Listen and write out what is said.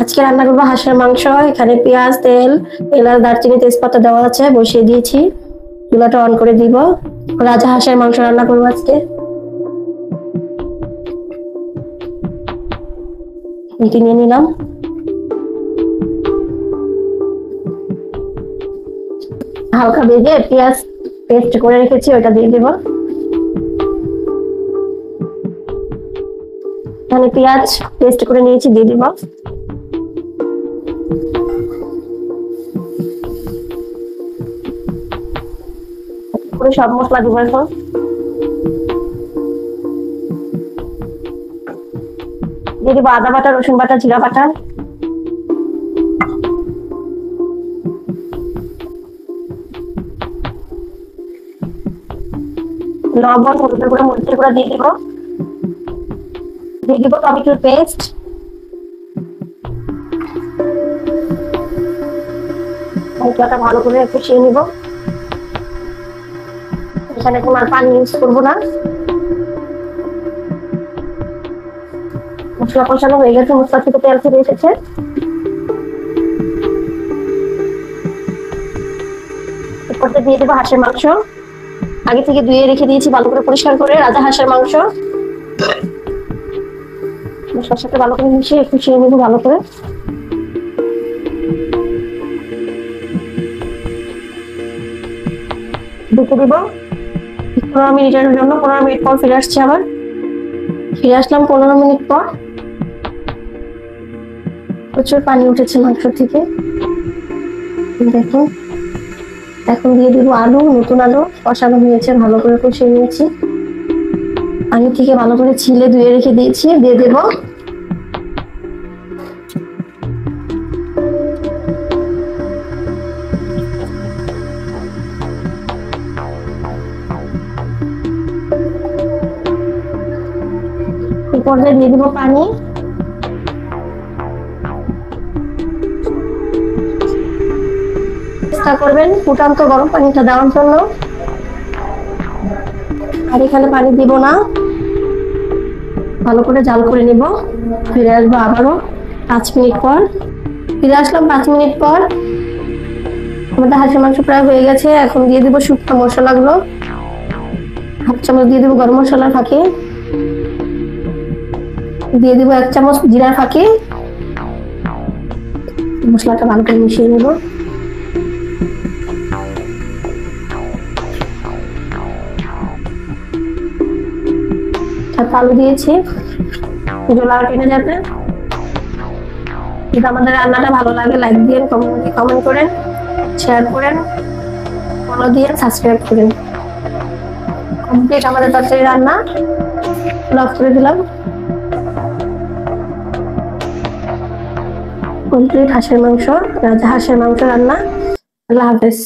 আজকে রান্না করবো হাঁসের মাংস। এখানে পেঁয়াজ, তেল, এলাচ, দারচিনি, তেজপাতা দেওয়া আছে, বসিয়ে দিয়েছি। চুলাটা অন করে দিব। রাজা হাঁসের মাংস রান্না করবো আজকে। এটি নিয়ে নিলাম। হালকা ভেজে পেঁয়াজ পেস্ট করে রেখেছি, ওটা দিয়ে দেব। এখানে পেঁয়াজ পেস্ট করে নিয়েছি, দিয়ে দিব। সব মশলা দিব এখন। দিয়ে দিব আদা বাটা, রসুন বাটা, জিরা বাটা। লবণ, হলুদের গুঁড়া, মরিচের গুঁড়া দিয়ে দিব। দিয়ে দিব টমেটোর পেস্ট। মশলাটা ভালো করে কষিয়ে নিব। এখানে কোনো পানি ইউজ করবো না। মশলা কষানো হয়ে গেছে, মশলা থেকে তেল ছেড়ে এসেছে। এরপরে দিয়ে দেবো হাঁসের মাংস। আগে থেকে ধুয়ে রেখে দিয়েছি ভালো করে, পরিষ্কার করে। রাজা হাঁসের মাংস মশলার সাথে ভালো করে মিশিয়ে কষিয়ে নেবো ভালো করে। ঢেকে দিব 15 মিনিটের জন্য। 15 মিনিট পর ফিরে আসছি আবার। ফিরে আসলাম 15 মিনিট পর। প্রচুর পানি উঠেছে মাংস থেকে, দেখুন। এখন দিয়ে দিব আলু, নতুন আলু কষানো হয়েছে, ভালো করে কষিয়ে নিয়েছি। আলু থেকে ভালো করে ছিলে ধুয়ে রেখে দিয়েছি, দিয়ে দেব। এই পর্যায়ে দিয়ে দিব পানি। চেষ্টা করবেন ফুটান্ত গরম পানিটা দেওয়ার জন্য। আর এখানে পানি দিব না, ভালো করে জাল করে নিব। ফিরে আসবো আবারও 5 মিনিট পর। ফিরে আসলাম 5 মিনিট পর। আমাদের হাঁসের মাংস প্রায় হয়ে গেছে। এখন দিয়ে দিব শুকনো মশলাগুলো। হাফ চামচ দিয়ে দিব গরম মশলার ফাঁকি, দিয়ে দিব 1 চামচ জিরার ফাঁকি। মশলাটা ভালো করে মিশিয়ে নেব। আলু দিয়েছি, জল টেনে যাবে। যদি আমাদের রান্নাটা ভালো লাগে, লাইক দিন, কমেন্ট করেন, শেয়ার করেন, ফলো দিয়ে সাবস্ক্রাইব করেন। কমপ্লিট আমাদের তরকারি রান্না। লক করে দিলাম। কমপ্লিট হাঁসের মাংস, রাজা হাঁসের মাংস রান্না। আল্লাহ হাফেজ।